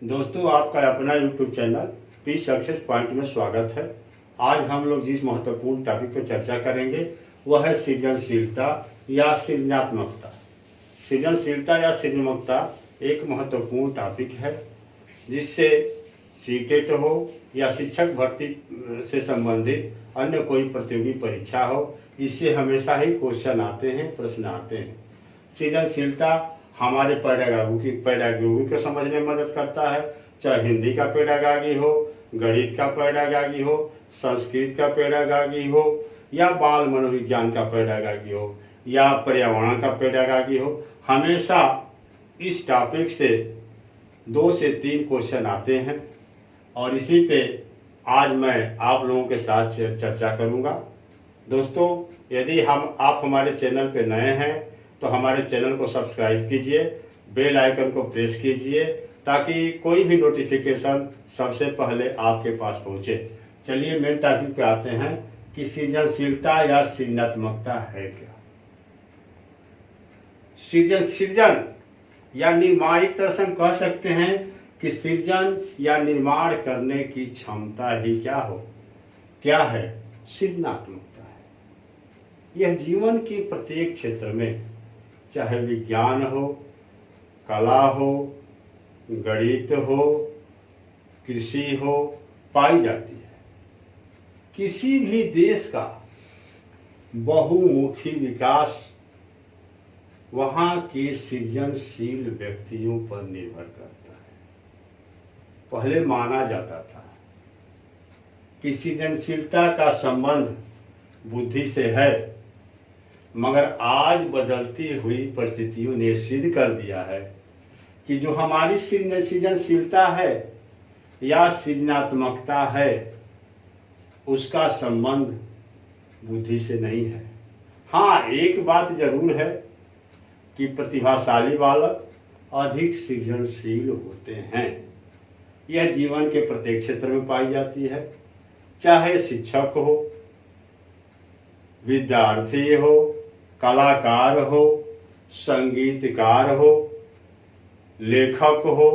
दोस्तों, आपका अपना YouTube channel P success point में स्वागत है। आज हम लोग जिस महत्वपूर्ण टॉपिक पर चर्चा करेंगे वह है सृजनशीलता या सृजनात्मकता। सृजनशीलता या सृजनात्मकता एक महत्वपूर्ण टॉपिक है जिससे सीटेट हो या शिक्षक भर्ती से संबंधित अन्य कोई प्रतियोगी परीक्षा हो, इससे हमेशा ही क्वेश्चन आते हैं, प्रश्न आते हैं। सृजनशीलता हमारे पेडागॉजी को समझने में मदद करता है, चाहे हिंदी का पेडागॉजी हो, गणित का पेडागॉजी हो, संस्कृत का पेडागॉजी हो, या बाल मनोविज्ञान का पेडागॉजी हो, या पर्यावरण का पेडागॉजी हो। हमेशा इस टॉपिक से 2 से 3 क्वेश्चन आते हैं और इसी पे आज मैं आप लोगों के साथ चर्चा करूंगा। दोस्तों, यदि आप हमारे चैनल पे नए हैं तो हमारे चैनल को सब्सक्राइब कीजिए, बेल आइकन को प्रेस कीजिए ताकि कोई भी नोटिफिकेशन सबसे पहले आपके पास पहुंचे। चलिए मेन टॉपिक पे आते हैं कि सृजनशीलता या सृजनात्मकता है क्या। सृजन या निर्माण, एक तरह से हम कह सकते हैं कि सृजन या निर्माण करने की क्षमता ही क्या है सृजनात्मकता है। यह जीवन के प्रत्येक क्षेत्र में, चाहे विज्ञान हो, कला हो, गणित हो, कृषि हो, पाई जाती है। किसी भी देश का बहुमुखी विकास वहाँ के सृजनशील व्यक्तियों पर निर्भर करता है। पहले माना जाता था कि सृजनशीलता का संबंध बुद्धि से है, मगर आज बदलती हुई परिस्थितियों ने सिद्ध कर दिया है कि जो हमारी सृजनशीलता है या सृजनात्मकता है उसका संबंध बुद्धि से नहीं है। हाँ, एक बात जरूर है कि प्रतिभाशाली बालक अधिक सृजनशील होते हैं। यह जीवन के प्रत्येक क्षेत्र में पाई जाती है, चाहे शिक्षक हो, विद्यार्थी हो, कलाकार हो, संगीतकार हो, लेखक हो,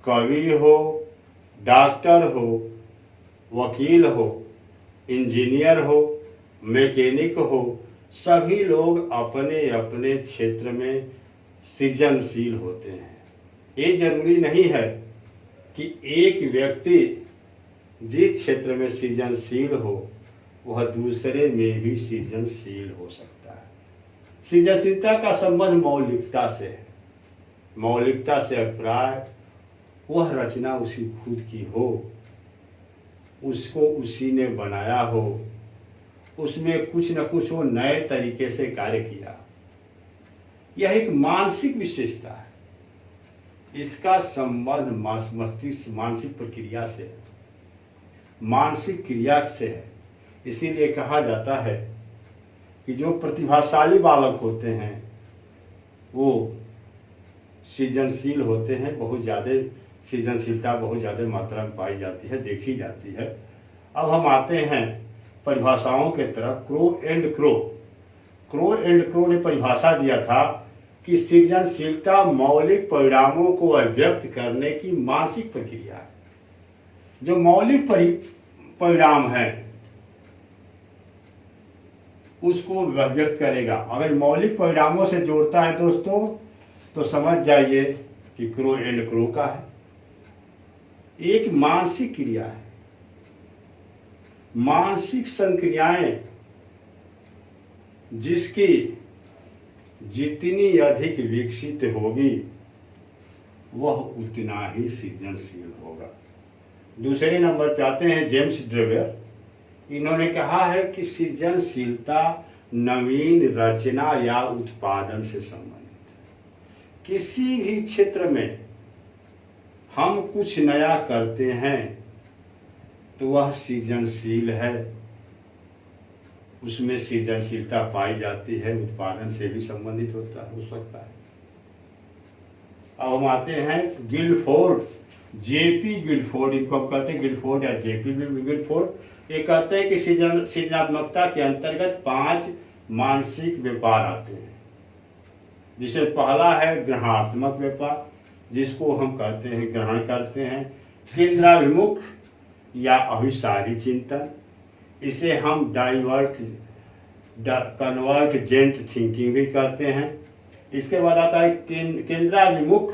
कवि हो, डॉक्टर हो, वकील हो, इंजीनियर हो, मैकेनिक हो, सभी लोग अपने अपने क्षेत्र में सृजनशील होते हैं। ये जरूरी नहीं है कि एक व्यक्ति जिस क्षेत्र में सृजनशील हो वह दूसरे में भी सृजनशील हो सकता है। सृजनशीलता का संबंध मौलिकता से है। मौलिकता से अभिप्राय वह रचना उसी खुद की हो, उसको उसी ने बनाया हो, उसमें कुछ न कुछ वो नए तरीके से कार्य किया। यह एक मानसिक विशेषता है। इसका संबंध मस्तिष्क मानसिक प्रक्रिया से, मानसिक क्रिया से है। इसीलिए कहा जाता है कि जो प्रतिभाशाली बालक होते हैं वो सृजनशील होते हैं। बहुत ज़्यादा सृजनशीलता बहुत ज़्यादा मात्रा में पाई जाती है, देखी जाती है। अब हम आते हैं परिभाषाओं के तरफ। क्रो एंड क्रो ने परिभाषा दिया था कि सृजनशीलता मौलिक परिणामों को अभिव्यक्त करने की मानसिक प्रक्रिया है। जो मौलिक परिणाम है उसको व्यक्त करेगा। अगर मौलिक परिणामों से जोड़ता है दोस्तों तो समझ जाइए कि क्रो एंड क्रो का है। एक मानसिक क्रिया है। मानसिक संक्रियाएं जिसकी जितनी अधिक विकसित होगी वह उतना ही सृजनशील होगा। दूसरे नंबर पे आते हैं जेम्स ड्रेवर। इन्होंने कहा है कि सृजनशीलता नवीन रचना या उत्पादन से संबंधित है। किसी भी क्षेत्र में हम कुछ नया करते हैं तो वह सृजनशील है, उसमें सृजनशीलता पाई जाती है, उत्पादन से भी संबंधित हो सकता है। अब हम आते हैं गिलफोर्ड, जेपी गिलफोर्ड, इनको हम कहते हैं गिलफोर्ड या जेपी गिलफोर्ड। ये कहते हैं कि सृजनात्मकता के अंतर्गत 5 मानसिक व्यापार आते हैं, जिसे पहला है ग्रहणात्मक व्यापार, जिसको हम कहते हैं, ग्रहण करते हैं। केंद्राभिमुख या अभिसारी चिंतन, इसे हम कन्वर्जेंट थिंकिंग भी कहते हैं। इसके बाद आता है केंद्राभिमुख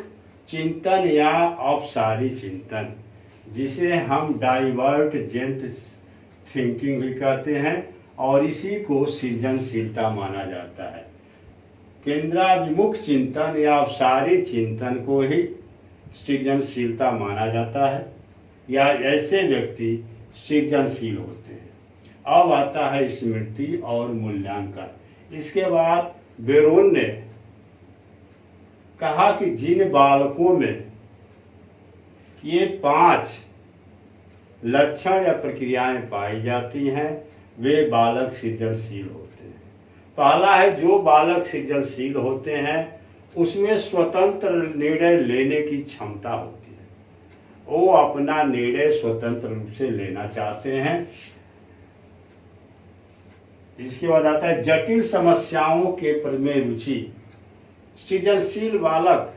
चिंतन या अपसारी चिंतन, जिसे हम डाइवर्जेंट थिंकिंग भी कहते हैं, और इसी को सृजनशीलता माना जाता है। केंद्राभिमुख चिंतन या अपसारी चिंतन को ही सृजनशीलता माना जाता है, या ऐसे व्यक्ति सृजनशील होते हैं। अब आता है स्मृति और मूल्यांकन। इसके बाद बेरोन ने कहा कि जिन बालकों में ये 5 लक्षण या प्रक्रियाएं पाई जाती हैं, वे बालक सृजनशील होते हैं। पहला है, जो बालक सृजनशील होते हैं उसमें स्वतंत्र निर्णय लेने की क्षमता होती है। वो अपना निर्णय स्वतंत्र रूप से लेना चाहते हैं। इसके बाद आता है जटिल समस्याओं के में रुचि। सृजनशील बालक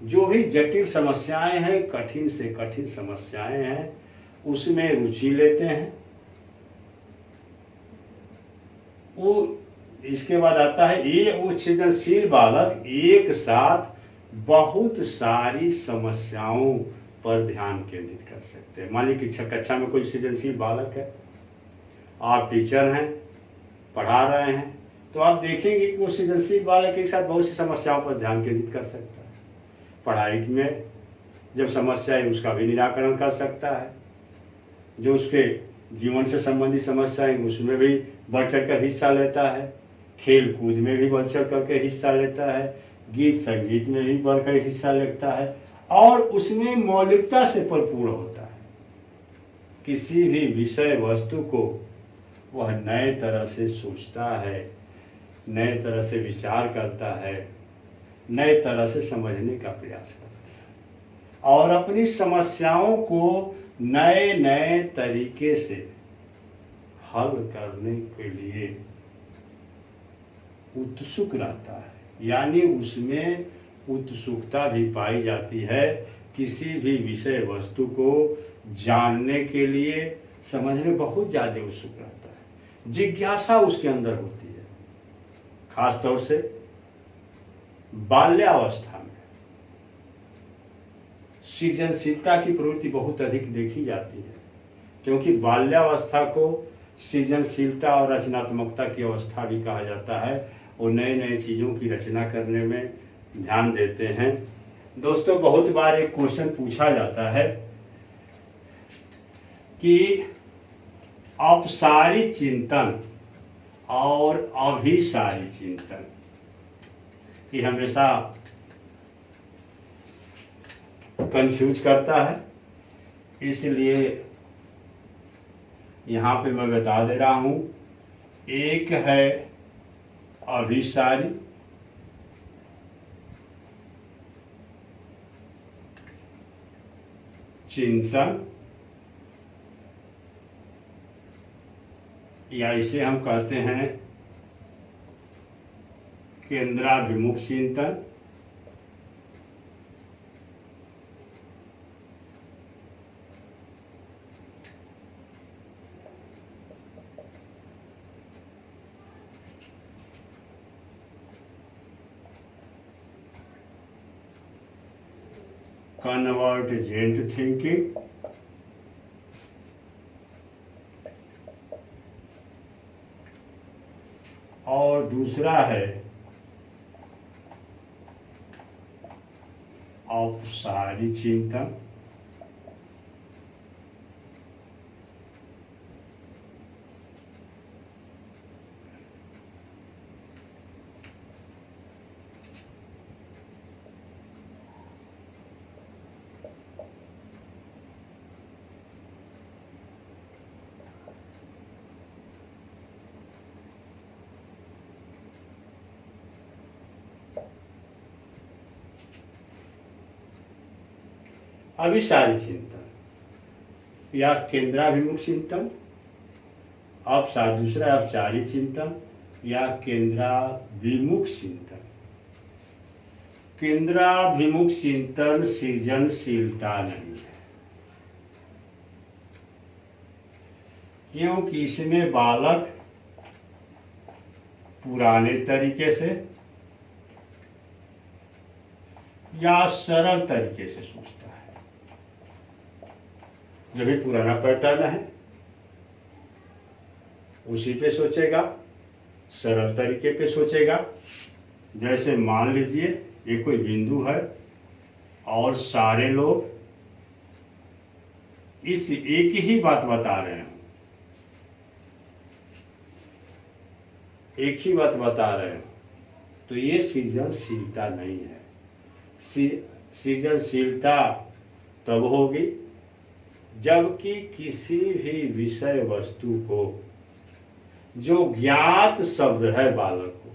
जो भी जटिल समस्याएं हैं, कठिन से कठिन समस्याएं हैं, उसमें रुचि लेते हैं। वो इसके बाद आता है ये वो सृजनशील बालक एक साथ बहुत सारी समस्याओं पर ध्यान केंद्रित कर सकते हैं। मान लीजिए कक्षा में कोई सृजनशील बालक है, आप टीचर हैं, पढ़ा रहे हैं, तो आप देखेंगे कि वो सृजनशील बालक एक साथ बहुत सी समस्याओं पर ध्यान केंद्रित कर सकता है। पढ़ाई में जब समस्या है उसका भी निराकरण कर सकता है, जो उसके जीवन से संबंधित समस्याएं उसमें भी बढ़ चढ़ कर हिस्सा लेता है, खेल कूद में भी बढ़ चढ़ करके हिस्सा लेता है, गीत संगीत में भी बढ़कर हिस्सा लेता है, और उसमें मौलिकता से भरपूर होता है। किसी भी विषय वस्तु को वह नए तरह से सोचता है, नए तरह से विचार करता है, नए तरह से समझने का प्रयास करता है, और अपनी समस्याओं को नए नए तरीके से हल करने के लिए उत्सुक रहता है। यानी उसमें उत्सुकता भी पाई जाती है, किसी भी विषय वस्तु को जानने के लिए, समझने बहुत ज़्यादा उत्सुक रहता है। जिज्ञासा उसके अंदर होती है। खास तौर से बाल्यावस्था में सृजनशीलता की प्रवृत्ति बहुत अधिक देखी जाती है, क्योंकि बाल्यावस्था को सृजनशीलता और रचनात्मकता की अवस्था भी कहा जाता है। वो नए नए चीज़ों की रचना करने में ध्यान देते हैं। दोस्तों, बहुत बार एक क्वेश्चन पूछा जाता है कि अपसारी चिंतन और अभिसारी चिंतन, कि हमेशा कंफ्यूज करता है। इसलिए यहाँ पे मैं बता दे रहा हूँ, एक है अभिसारी, चिंतन, या इसे हम कहते हैं केंद्राभिमुख चिंतन, कन्वर्जेंट थिंकिंग, और दूसरा है अपसारी चिंतन। अभिसारी चिंतन या केंद्राभिमुख चिंतन, दूसरा अपसारी चिंतन या केंद्राभिमुख चिंतन। केंद्राभिमुख चिंतन सृजनशीलता नहीं है, क्योंकि इसमें बालक पुराने तरीके से या सरल तरीके से सोचता है। जो भी पुराना पैटर्न है उसी पे सोचेगा, सरल तरीके पे सोचेगा। जैसे मान लीजिए ये कोई बिंदु है और सारे लोग इस एक ही बात बता रहे हैं, एक ही बात बता रहे हैं, तो ये सृजनशीलता नहीं है। सृजनशीलता तब होगी जबकि किसी भी विषय वस्तु को जो ज्ञात शब्द है बालक को,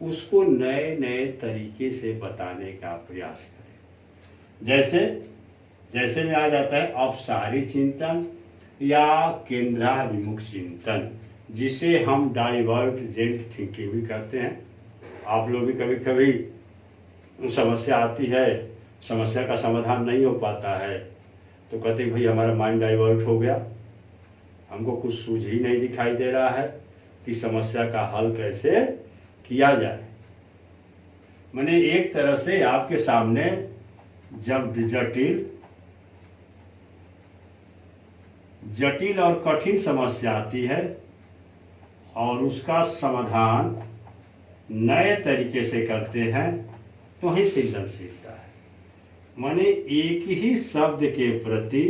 उसको नए नए तरीके से बताने का प्रयास करें। जैसे में आ जाता है अपसारी चिंतन या केंद्राभिमुख चिंतन, जिसे हम डाइवर्जेंट थिंकिंग भी कहते हैं। आप लोग भी कभी कभी समस्या आती है, समस्या का समाधान नहीं हो पाता है, तो कहते भाई हमारा माइंड डाइवर्ट हो गया, हमको कुछ सूझ ही नहीं दिखाई दे रहा है कि समस्या का हल कैसे किया जाए। मैंने एक तरह से आपके सामने जब जटिल और कठिन समस्या आती है और उसका समाधान नए तरीके से करते हैं, तो ही सृजनशीलता है। माने एक ही शब्द के प्रति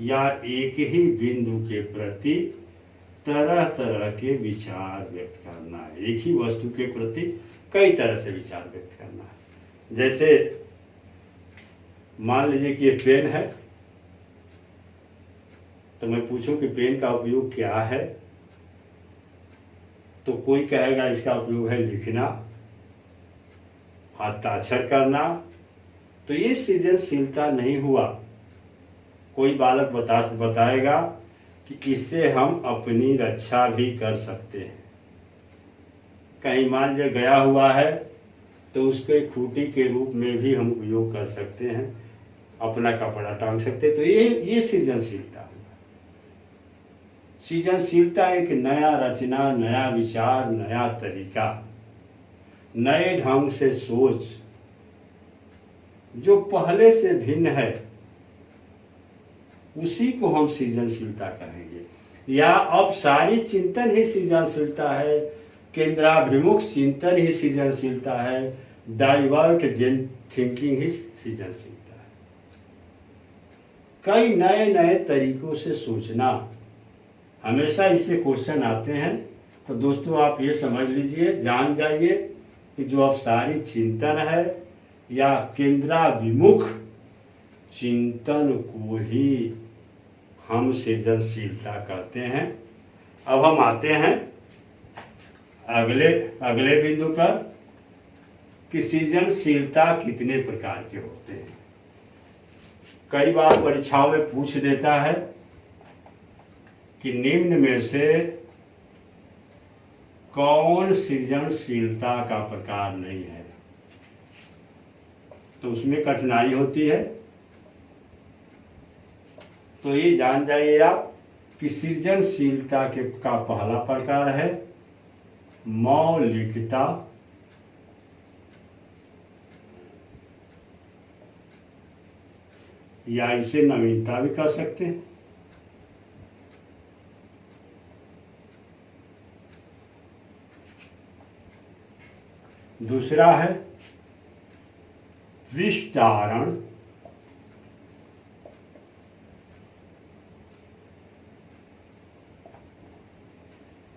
या एक ही बिंदु के प्रति तरह तरह के विचार व्यक्त करना है। एक ही वस्तु के प्रति कई तरह से विचार व्यक्त करना है। जैसे मान लीजिए कि ये पेन है, तो मैं पूछूं कि पेन का उपयोग क्या है, तो कोई कहेगा इसका उपयोग है लिखना, हस्ताक्षर करना। तो ये सृजनशीलता नहीं हुआ। कोई बालक बताएगा कि इससे हम अपनी रक्षा भी कर सकते हैं। कहीं मान लीजिए गया हुआ है तो उसके खूंटी के रूप में भी हम उपयोग कर सकते हैं, अपना कपड़ा टांग सकते हैं। तो ये सृजनशीलता हुआ। सृजनशीलता एक नया रचना, नया विचार, नया तरीका, नए ढंग से सोच, जो पहले से भिन्न है, उसी को हम सृजनशीलता कहेंगे। या अब सारी चिंतन ही सृजनशीलता है, केंद्राभिमुख चिंतन ही सृजनशीलता है, डाइवर्जेंट थिंकिंग ही सृजनशीलता है। कई नए नए तरीकों से सोचना, हमेशा इससे क्वेश्चन आते हैं। तो दोस्तों आप ये समझ लीजिए, जान जाइए कि जो अब सारी चिंतन है या केंद्राभिमुख चिंतन को ही हम सृजनशीलता कहते हैं। अब हम आते हैं अगले बिंदु पर कि सृजनशीलता कितने प्रकार के होते हैं। कई बार परीक्षाओं में पूछ देता है कि निम्न में से कौन सृजनशीलता का प्रकार नहीं है, तो उसमें कठिनाई होती है। तो ये जान जाइए आप कि सृजनशीलता का पहला प्रकार है मौलिकता, या इसे नवीनता भी कह सकते हैं। दूसरा है विस्तारण,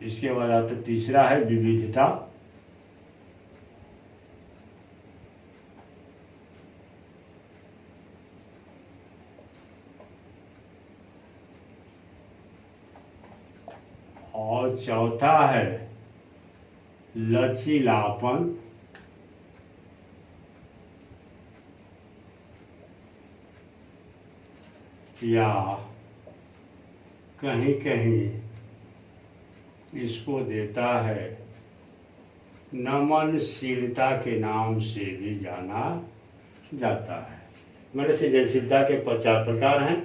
इसके बाद आता तीसरा है विविधता, और चौथा है लचीलापन, या कहीं कहीं इसको देता है नमनशीलता के नाम से भी जाना जाता है। मैंने सृजनशीलता के 4 प्रकार हैं: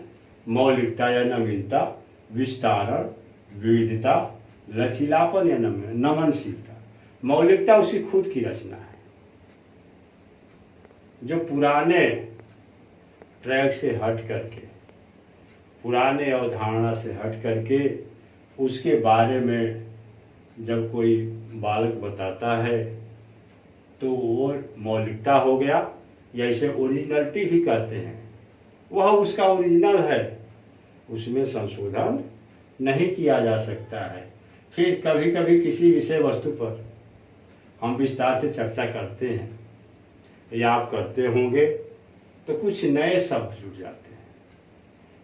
मौलिकता या नवीनता, विस्तारण, विविधता, लचीलापन या नमनशीलता। मौलिकता उसकी खुद की रचना है, जो पुराने ट्रैक से हट करके, पुराने अवधारणा से हट करके उसके बारे में जब कोई बालक बताता है तो वो मौलिकता हो गया, या इसे ओरिजिनलिटी भी कहते हैं। वह उसका ओरिजिनल है, उसमें संशोधन नहीं किया जा सकता है। फिर कभी कभी किसी विषय वस्तु पर हम विस्तार से चर्चा करते हैं या आप करते होंगे तो कुछ नए शब्द जुड़ जाते हैं,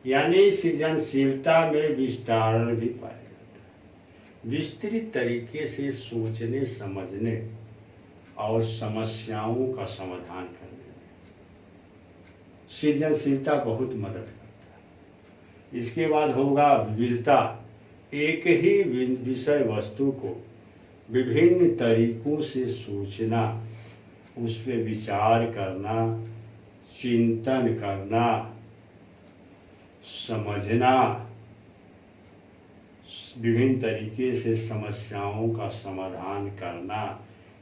यानी सृजनशीलता में विस्तारण भी पाया जाता है। विस्तृत तरीके से सोचने, समझने और समस्याओं का समाधान करने में सृजनशीलता बहुत मदद करता है। इसके बाद होगा विविधता। एक ही विषय वस्तु को विभिन्न तरीकों से सोचना, उस पर विचार करना, चिंतन करना, समझना, विभिन्न तरीके से समस्याओं का समाधान करना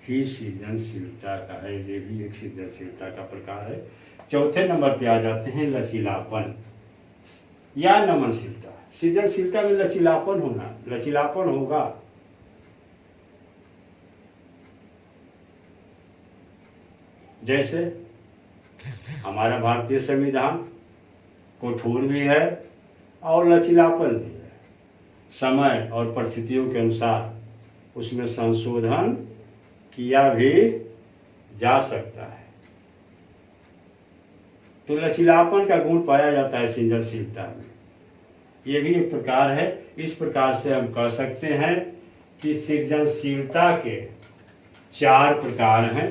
ही सृजनशीलता का है। ये भी एक सृजनशीलता का प्रकार है। चौथे नंबर पे आ जाते हैं लचीलापन या नमनशीलता। सृजनशीलता में लचीलापन होना, लचीलापन होगा जैसे हमारा भारतीय संविधान कठोर भी है और लचीलापन भी है। समय और परिस्थितियों के अनुसार उसमें संशोधन किया भी जा सकता है। तो लचीलापन का गुण पाया जाता है सृजनशीलता में। ये भी एक प्रकार है। इस प्रकार से हम कह सकते हैं कि सृजनशीलता के 4 प्रकार हैं: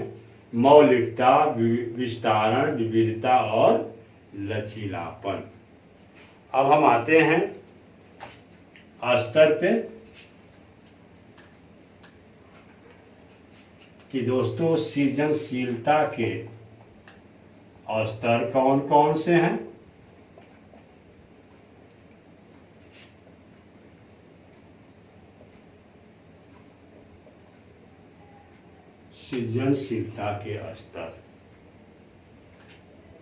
मौलिकता, विस्तारण, विविधता और लचीलापन। अब हम आते हैं स्तर पे कि दोस्तों सृजनशीलता के स्तर कौन कौन से हैं। सृजनशीलता के स्तर,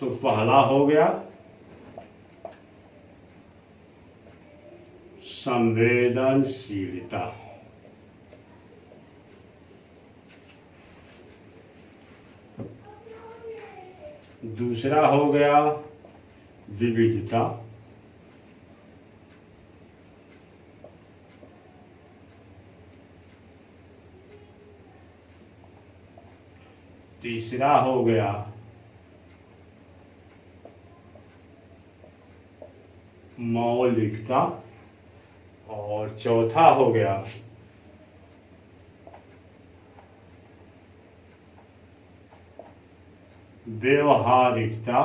तो पहला हो गया संवेदनशीलता, दूसरा हो गया विविधता, तीसरा हो गया मौलिकता और चौथा हो गया व्यवहारिकता।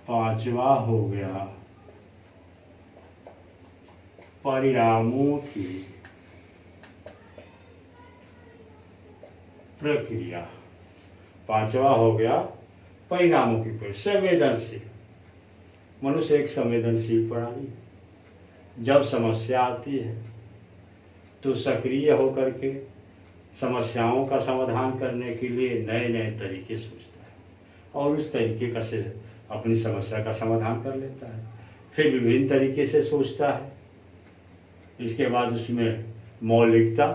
पांचवा हो गया परिणामों की प्रक्रिया। पांचवा हो गया परिणामों की प्रक्रिया। संवेदनशील, मनुष्य एक संवेदनशील प्राणी है। जब समस्या आती है तो सक्रिय होकर के समस्याओं का समाधान करने के लिए नए नए तरीके सोचता है और उस तरीके का से अपनी समस्या का समाधान कर लेता है। फिर विभिन्न तरीके से सोचता है। इसके बाद उसमें मौलिकता,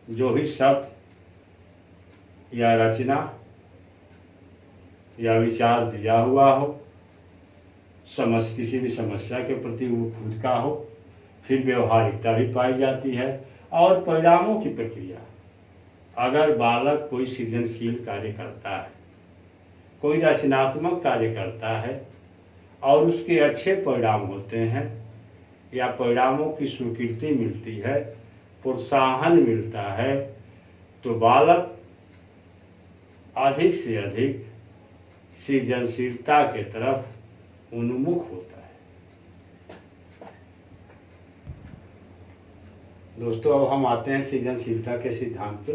जो भी शब्द या रचना या विचार दिया हुआ हो, किसी भी समस्या के प्रति वो खुद का हो। फिर व्यवहारिकता भी पाई जाती है और परिणामों की प्रक्रिया। अगर बालक कोई सृजनशील कार्य करता है, कोई रचनात्मक कार्य करता है और उसके अच्छे परिणाम होते हैं या परिणामों की स्वीकृति मिलती है, प्रोत्साहन मिलता है, तो बालक अधिक से अधिक सृजनशीलता के तरफ उन्मुख होता है। दोस्तों अब हम आते हैं सृजनशीलता के सिद्धांत पे।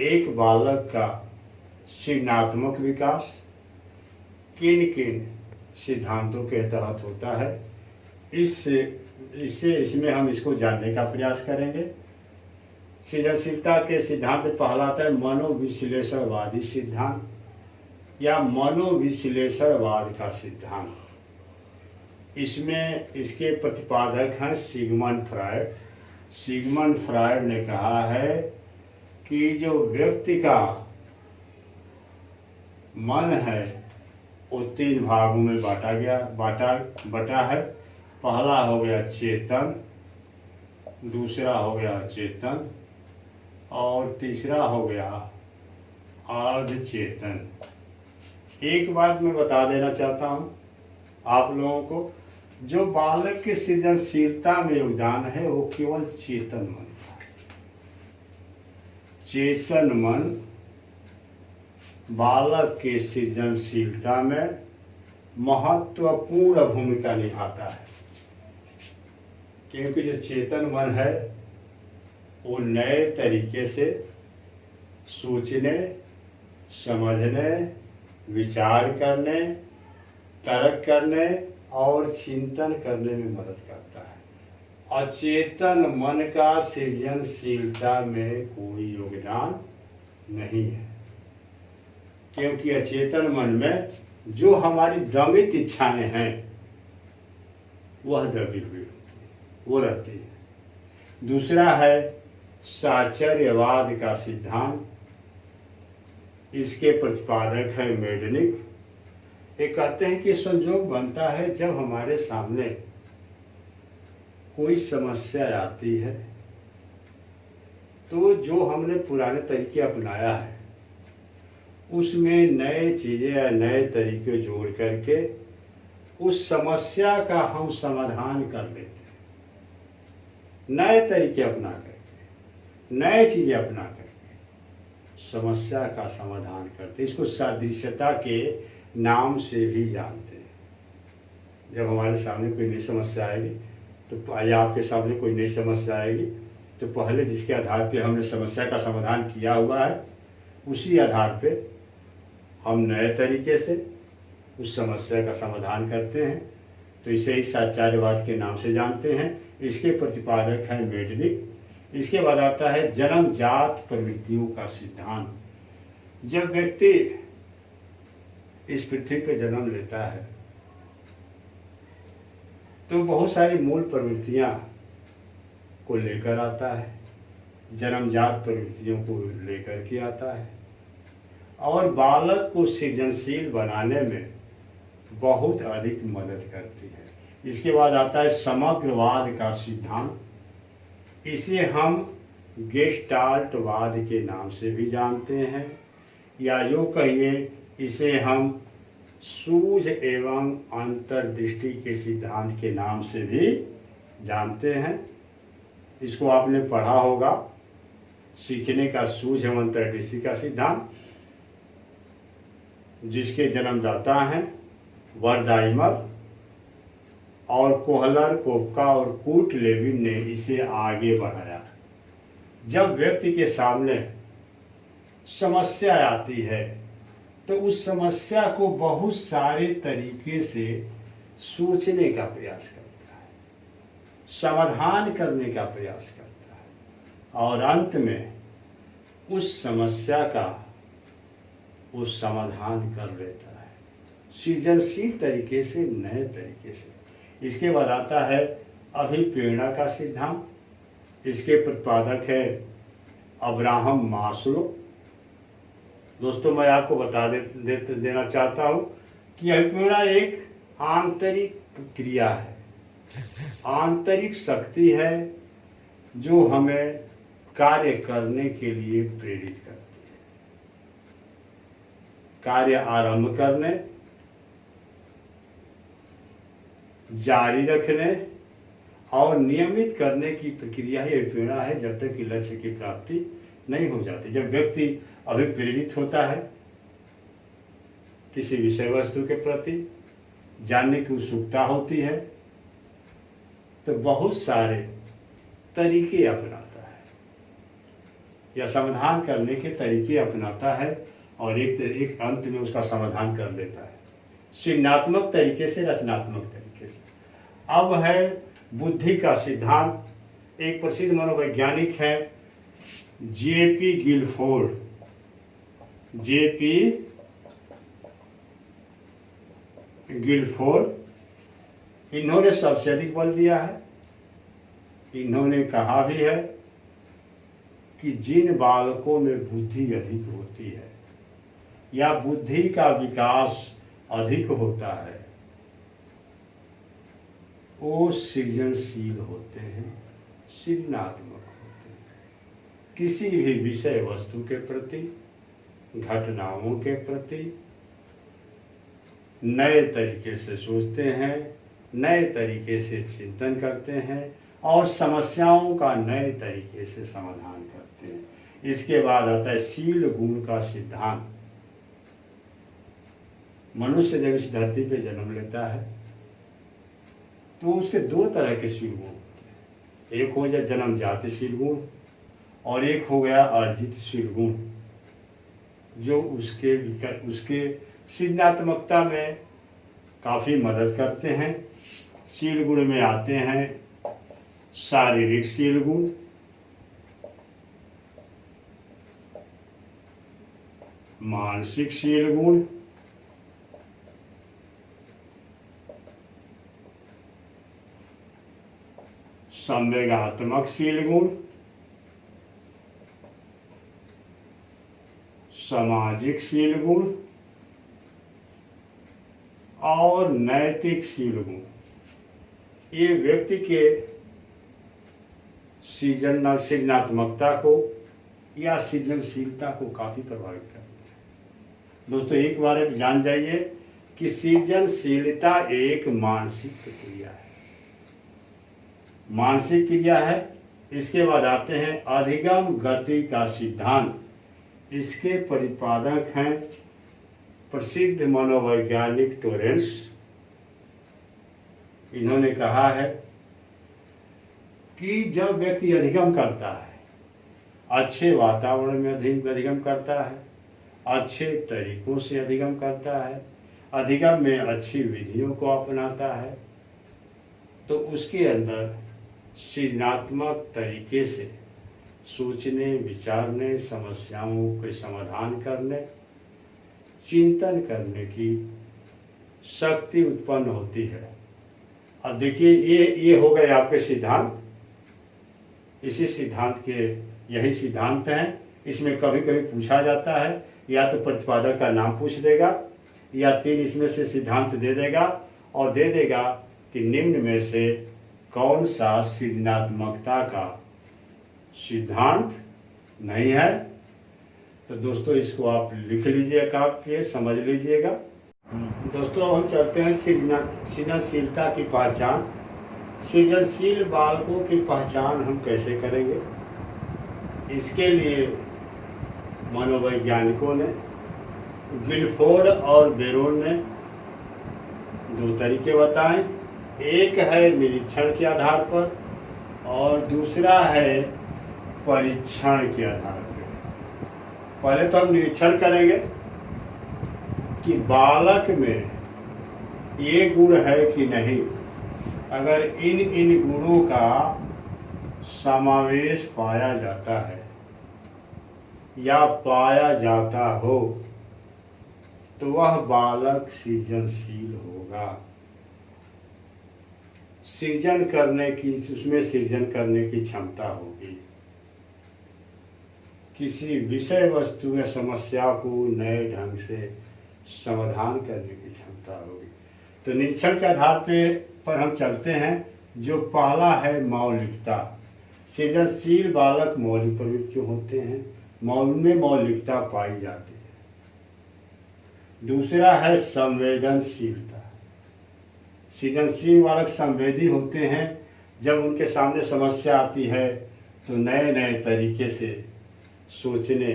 एक बालक का सृजनात्मक विकास किन किन सिद्धांतों के तहत होता है, इसमें हम इसको जानने का प्रयास करेंगे। सृजनशीलता के सिद्धांत पहला आता है मनोविश्लेषणवादी सिद्धांत या मनोविश्लेषणवाद का सिद्धांत। इसमें इसके प्रतिपादक हैं सिगमंड फ्रायड। सिगमंड फ्रायड ने कहा है कि जो व्यक्ति का मन है वो 3 भागों में बटा है। पहला हो गया चेतन, दूसरा हो गया अचेतन और तीसरा हो गया अर्धचेतन। एक बात मैं बता देना चाहता हूँ आप लोगों को, जो बालक की सृजनशीलता में योगदान है वो केवल चेतन मन का है। चेतन मन बालक की सृजनशीलता में महत्वपूर्ण भूमिका निभाता है, क्योंकि जो चेतन मन है वो नए तरीके से सोचने, समझने, विचार करने, तर्क करने और चिंतन करने में मदद करता है। अचेतन मन का सृजनशीलता में कोई योगदान नहीं है, क्योंकि अचेतन मन में जो हमारी दमित इच्छाएं हैं वह दबी हुई होती है, वो रहती है। दूसरा है साचर्यवाद का सिद्धांत। इसके प्रतिपादक है मेडनिक। ये कहते हैं कि संजोग बनता है जब हमारे सामने कोई समस्या आती है तो जो हमने पुराने तरीके अपनाया है उसमें नए चीज़ें या नए तरीके जोड़ करके उस समस्या का हम समाधान कर लेते हैं। नए तरीके अपना करके, नए चीज़ें अपना करके समस्या का समाधान करते। इसको सादृश्यता के नाम से भी जानते हैं। जब हमारे सामने कोई नई समस्या आएगी तो या आपके सामने कोई नई समस्या आएगी तो पहले जिसके आधार पे हमने समस्या का समाधान किया हुआ है उसी आधार पे हम नए तरीके से उस समस्या का समाधान करते हैं। तो इसे ही साचार्यवाद के नाम से जानते हैं। इसके प्रतिपादक है मेडनिक। इसके बाद आता है जन्मजात प्रवृत्तियों का सिद्धांत। जब व्यक्ति इस पृथ्वी पे जन्म लेता है तो बहुत सारी मूल प्रवृत्तियां को लेकर आता है, जन्मजात प्रवृत्तियों को लेकर के आता है और बालक को सृजनशील बनाने में बहुत अधिक मदद करती है। इसके बाद आता है समग्रवाद का सिद्धांत। इसे हम गेस्टाल्टवाद के नाम से भी जानते हैं, या जो कहिए इसे हम सूझ एवं अंतर्दृष्टि के सिद्धांत के नाम से भी जानते हैं। इसको आपने पढ़ा होगा, सीखने का सूझ एवं अंतर्दृष्टि का सिद्धांत, जिसके जन्मदाता हैं वर्दाइमर और कोहलर, कोपका और कूट लेविन ने इसे आगे बढ़ाया। जब व्यक्ति के सामने समस्या आती है तो उस समस्या को बहुत सारे तरीके से सोचने का प्रयास करता है, समाधान करने का प्रयास करता है और अंत में उस समस्या का वो समाधान कर लेता है सृजनशील तरीके से, नए तरीके से। इसके बाद आता है अभिप्रेरणा का सिद्धांत। इसके प्रतिपादक है अब्राहम मास्लो। दोस्तों मैं आपको बता देना चाहता हूँ कि अभिप्रेरणा एक आंतरिक क्रिया है, आंतरिक शक्ति है जो हमें कार्य करने के लिए प्रेरित करती है। कार्य आरंभ करने, जारी रखने और नियमित करने की प्रक्रिया ही अभिप्रेरणा है, जब तक कि लक्ष्य की प्राप्ति नहीं हो जाती। जब व्यक्ति अभिप्रेरित होता है किसी विषय वस्तु के प्रति, जानने की उत्सुकता होती है, तो बहुत सारे तरीके अपनाता है या समाधान करने के तरीके अपनाता है और एक अंत में उसका समाधान कर लेता है, सृजनात्मक तरीके से, रचनात्मक तरीके से। अब है बुद्धि का सिद्धांत। एक प्रसिद्ध मनोवैज्ञानिक है जेपी गिलफोर्ड। जेपी गिलफोर्ड, इन्होंने सबसे अधिक बल दिया है। इन्होंने कहा भी है कि जिन बालकों में बुद्धि अधिक होती है या बुद्धि का विकास अधिक होता है वो सृजनशील होते हैं, सृजनात्मक होते हैं। किसी भी विषय वस्तु के प्रति, घटनाओं के प्रति नए तरीके से सोचते हैं, नए तरीके से चिंतन करते हैं और समस्याओं का नए तरीके से समाधान करते हैं। इसके बाद आता है शील गुण का सिद्धांत। मनुष्य जब इस धरती पे जन्म लेता है तो उसके दो तरह के शील गुण होते हैं। एक हो जाए जन्मजात शील गुण और एक हो गया अर्जित शील गुण, जो उसके सृजनात्मकता में काफ़ी मदद करते हैं। शील गुण में आते हैं शारीरिक शील गुण, मानसिक शील गुण, संवेगात्मक शील गुण, सामाजिक शील गुण और नैतिक शील गुण। ये व्यक्ति के सृजनात्मकता को या सृजनशीलता को काफ़ी प्रभावित करते हैं। दोस्तों एक बार आप जान जाइए कि सृजनशीलता एक मानसिक क्रिया है, मानसिक क्रिया है। इसके बाद आते हैं अधिगम गति का सिद्धांत। इसके प्रतिपादक हैं प्रसिद्ध मनोवैज्ञानिक टोरेंस। इन्होंने कहा है कि जब व्यक्ति अधिगम करता है, अच्छे वातावरण में अधिगम करता है, अच्छे तरीकों से अधिगम करता है, अधिगम में अच्छी विधियों को अपनाता है, तो उसके अंदर सृजनात्मक तरीके से सोचने, विचारने, समस्याओं के समाधान करने, चिंतन करने की शक्ति उत्पन्न होती है। अब देखिए ये हो गए आपके सिद्धांत। इसी सिद्धांत के यही सिद्धांत हैं। इसमें कभी कभी पूछा जाता है, या तो प्रतिपादक का नाम पूछ देगा या 3 इसमें से सिद्धांत दे देगा और दे देगा कि निम्न में से कौन सा सृजनात्मकता का सिद्धांत नहीं है। तो दोस्तों इसको आप लिख लीजिएगा, काफी समझ लीजिएगा। दोस्तों हम चलते हैं सृजनशीलता की पहचान। सृजनशील बालकों की पहचान हम कैसे करेंगे? इसके लिए मनोवैज्ञानिकों ने, गिलफोर्ड और बेरोन ने 2 तरीके बताए। एक है निरीक्षण के आधार पर और दूसरा है परीक्षण के आधार पर। पहले तो हम निरीक्षण करेंगे कि बालक में ये गुण है कि नहीं। अगर इन गुणों का समावेश पाया जाता है या पाया जाता हो तो वह बालक सृजनशील होगा। सृजन करने की, उसमें सृजन करने की क्षमता होगी। किसी विषय वस्तु या समस्या को नए ढंग से समाधान करने की क्षमता होगी। तो निरीक्षण के आधार पर हम चलते हैं। जो पहला है मौलिकता। सृजनशील बालक मौलिक प्रवृत्ति होते हैं, उनमें मौलिकता पाई जाती है। दूसरा है संवेदनशीलता। सृजनशील बालक संवेदी होते हैं। जब उनके सामने समस्या आती है तो नए नए तरीके से सोचने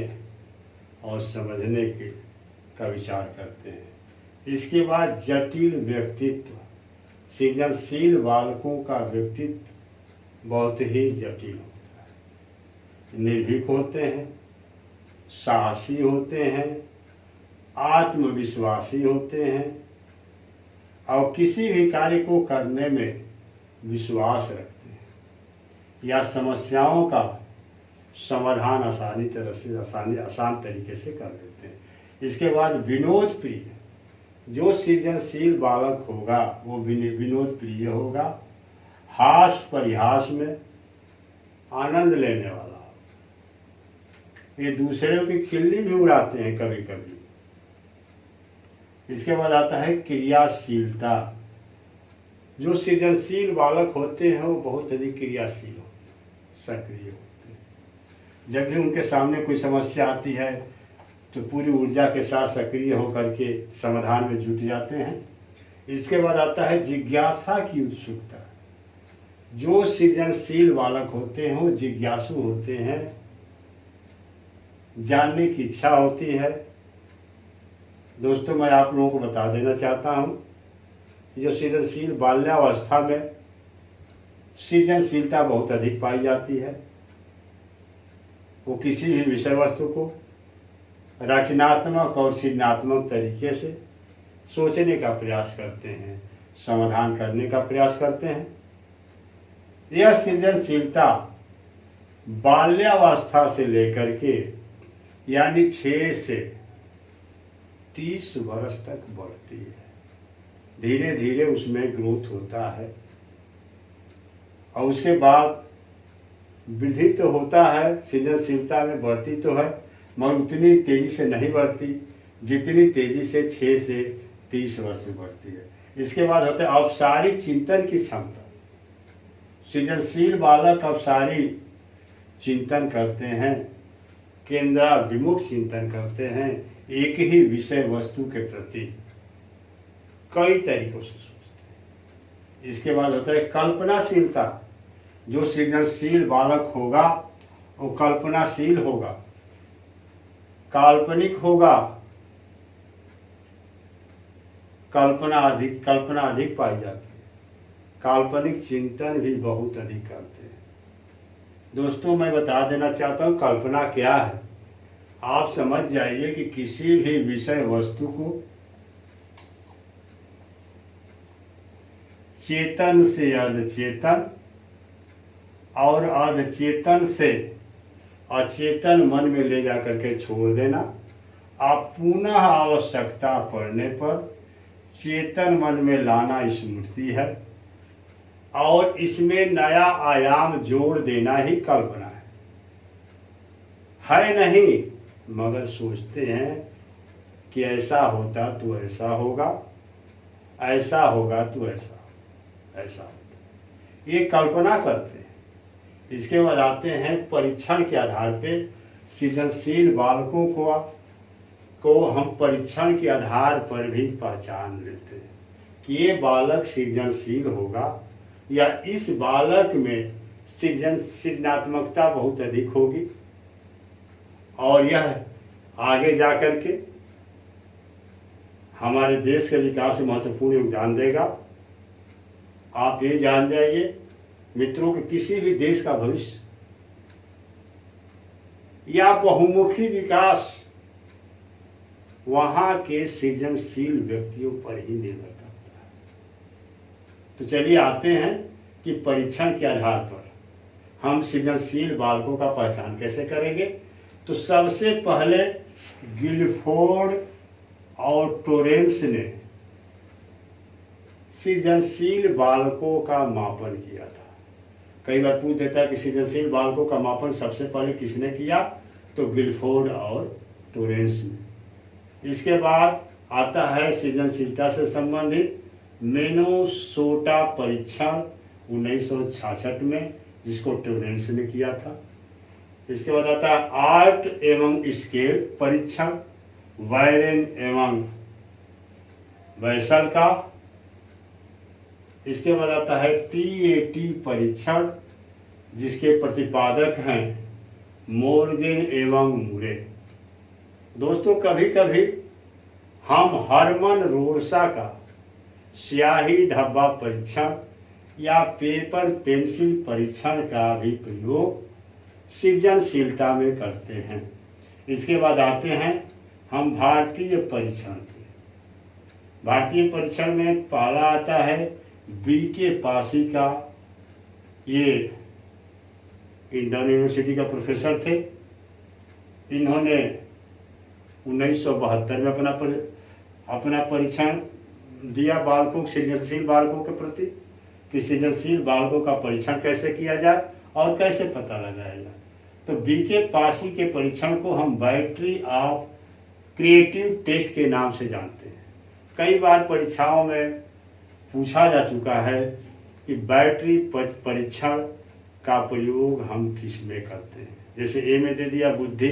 और समझने का विचार करते हैं। इसके बाद जटिल व्यक्तित्व। सृजनशील बालकों का व्यक्तित्व बहुत ही जटिल होता है। निर्भीक होते हैं, साहसी होते हैं, आत्मविश्वासी होते हैं और किसी भी कार्य को करने में विश्वास रखते हैं या समस्याओं का समाधान आसान तरीके से कर लेते हैं। इसके बाद विनोद प्रिय, जो सृजनशील बालक होगा वो विनोद प्रिय होगा, हास परिहास में आनंद लेने वाला, ये दूसरों की खिल्ली भी उड़ाते हैं कभी कभी। इसके बाद आता है क्रियाशीलता, जो सृजनशील बालक होते हैं वो बहुत अधिक क्रियाशील होते हैं, सक्रिय होते हैं। जब भी उनके सामने कोई समस्या आती है तो पूरी ऊर्जा के साथ सक्रिय होकर के समाधान में जुट जाते हैं। इसके बाद आता है जिज्ञासा की उत्सुकता, जो सृजनशील बालक होते हैं वो जिज्ञासु होते हैं, जानने की इच्छा होती है। दोस्तों, मैं आप लोगों को बता देना चाहता हूँ, जो सृजनशील बाल्यावस्था में सृजनशीलता बहुत अधिक पाई जाती है। वो किसी भी विषय वस्तु को रचनात्मक और सृजनात्मक तरीके से सोचने का प्रयास करते हैं, समाधान करने का प्रयास करते हैं। यह सृजनशीलता बाल्यावस्था से लेकर के यानी 6 से 30 वर्ष तक बढ़ती है। धीरे धीरे उसमें ग्रोथ होता है और उसके बाद वृद्धि तो होता है, सृजनशीलता में बढ़ती तो है मगर उतनी तेजी से नहीं बढ़ती जितनी तेजी से 6 से 30 वर्ष में बढ़ती है। इसके बाद होता है औपचारिक चिंतन की क्षमता। सृजनशील बालक औपचारिक चिंतन करते हैं, केंद्राभिमुख चिंतन करते हैं, एक ही विषय वस्तु के प्रति कई तरीकों से सोचते हैं। इसके बाद होता है कल्पनाशीलता, जो सृजनशील बालक होगा वो कल्पनाशील होगा, काल्पनिक होगा, कल्पना अधिक पाई जाती है, काल्पनिक चिंतन भी बहुत अधिक करते हैं। दोस्तों, मैं बता देना चाहता हूँ कल्पना क्या है। आप समझ जाइए कि किसी भी विषय वस्तु को चेतन से अर्धचेतन और अर्धचेतन से अचेतन मन में ले जाकर के छोड़ देना। आप पुनः आवश्यकता पड़ने पर चेतन मन में लाना स्मृति है और इसमें नया आयाम जोड़ देना ही कल्पना है नहीं, मगर सोचते हैं कि ऐसा होता तो ऐसा होगा, ऐसा होगा तो ऐसा होता, ये कल्पना करते हैं। इसके बाद आते हैं परीक्षण के आधार पे सृजनशील बालकों को हम परीक्षण के आधार पर भी पहचान लेते हैं कि ये बालक सृजनशील होगा या इस बालक में सृजनात्मकता बहुत अधिक होगी और यह आगे जाकर के हमारे देश के विकास में महत्वपूर्ण योगदान देगा। आप ये जान जाइए मित्रों कि किसी भी देश का भविष्य या बहुमुखी विकास वहां के सृजनशील व्यक्तियों पर ही निर्भर करता है। तो चलिए आते हैं कि परीक्षण के आधार पर हम सृजनशील बालकों का पहचान कैसे करेंगे। तो सबसे पहले गिलफोर्ड और टोरेंस ने सृजनशील बालकों का मापन किया था। कई बार पूछ देता है कि सृजनशील बालकों का मापन सबसे पहले किसने किया, तो गिलफोर्ड और टोरेंस ने। इसके बाद आता है सृजनशीलता से संबंधित मिनेसोटा परीक्षण 1966 में, जिसको टोरेंस ने किया था। इसके बाद आता है आर्ट एवं स्केल परीक्षण वायरेन एवं वैसल का। इसके बाद आता है टीएटी परीक्षण, जिसके प्रतिपादक हैं मोर्गेन एवं मुरे। दोस्तों, कभी कभी हम हरमन रोरसा का स्याही धब्बा परीक्षण या पेपर पेंसिल परीक्षण का भी प्रयोग सृजनशीलता में करते हैं। इसके बाद आते हैं हम भारतीय परीक्षण पे। भारतीय परीक्षण में पहला आता है बीके पासी का। ये इंदौर यूनिवर्सिटी का प्रोफेसर थे। इन्होंने 1972 में अपना परीक्षण दिया बालकों, सृजनशील बालकों के प्रति, कि सृजनशील बालकों का परीक्षण कैसे किया जाए और कैसे पता लगाया जाए। तो बीके पासी के परीक्षण को हम बैटरी ऑफ क्रिएटिव टेस्ट के नाम से जानते हैं। कई बार परीक्षाओं में पूछा जा चुका है कि बैटरी परीक्षण का प्रयोग हम किस में करते हैं। जैसे ए में दे दिया बुद्धि,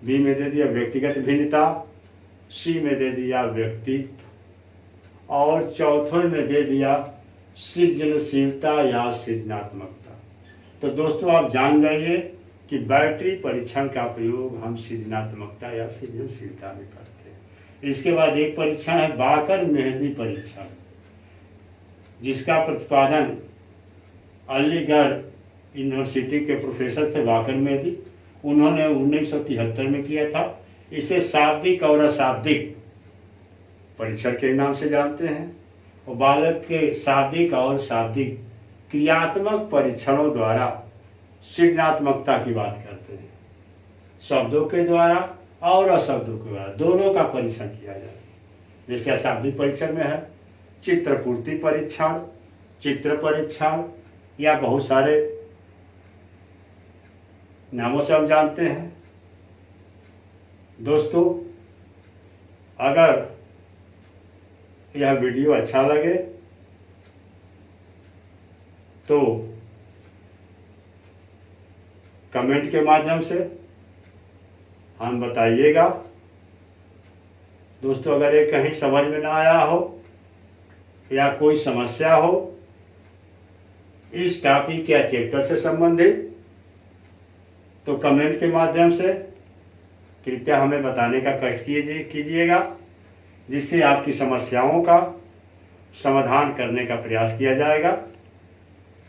बी में दे दिया व्यक्तिगत भिन्नता, सी में दे दिया व्यक्तित्व और चौथे में दे दिया सृजनशीलता या सृजनात्मकता। तो दोस्तों आप जान जाइए कि बैटरी परीक्षण का प्रयोग हम सृजनात्मकता या सृजनशीलता में करते हैं। इसके बाद एक परीक्षण है बाकर मेहंदी परीक्षण, जिसका प्रतिपादन अलीगढ़ यूनिवर्सिटी के प्रोफेसर थे बाकर मेहंदी। उन्होंने 1973 में किया था। इसे शाब्दिक और अशाब्दिक परीक्षण के नाम से जानते हैं और बालक के शाब्दिक और शाब्दिक क्रियात्मक परीक्षणों द्वारा सृजनात्मकता की बात करते हैं। शब्दों के द्वारा और अशब्दों के द्वारा दोनों का परीक्षण किया जाए। जैसे अशाब्दिक परीक्षण में है चित्रपूर्ति परीक्षण, चित्र परीक्षण या बहुत सारे नामों से हम जानते हैं। दोस्तों अगर यह वीडियो अच्छा लगे तो कमेंट के माध्यम से हम बताइएगा। दोस्तों अगर ये कहीं समझ में ना आया हो या कोई समस्या हो इस टॉपिक या चैप्टर से संबंधित, तो कमेंट के माध्यम से कृपया हमें बताने का कष्ट कीजिएगा, जिससे आपकी समस्याओं का समाधान करने का प्रयास किया जाएगा।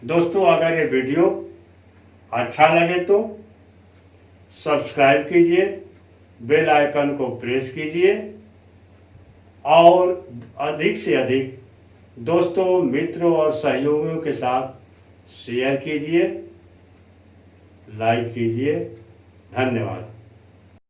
दोस्तों अगर ये वीडियो अच्छा लगे तो सब्सक्राइब कीजिए, बेल आइकन को प्रेस कीजिए और अधिक से अधिक दोस्तों, मित्रों और सहयोगियों के साथ शेयर कीजिए, लाइक कीजिए। धन्यवाद।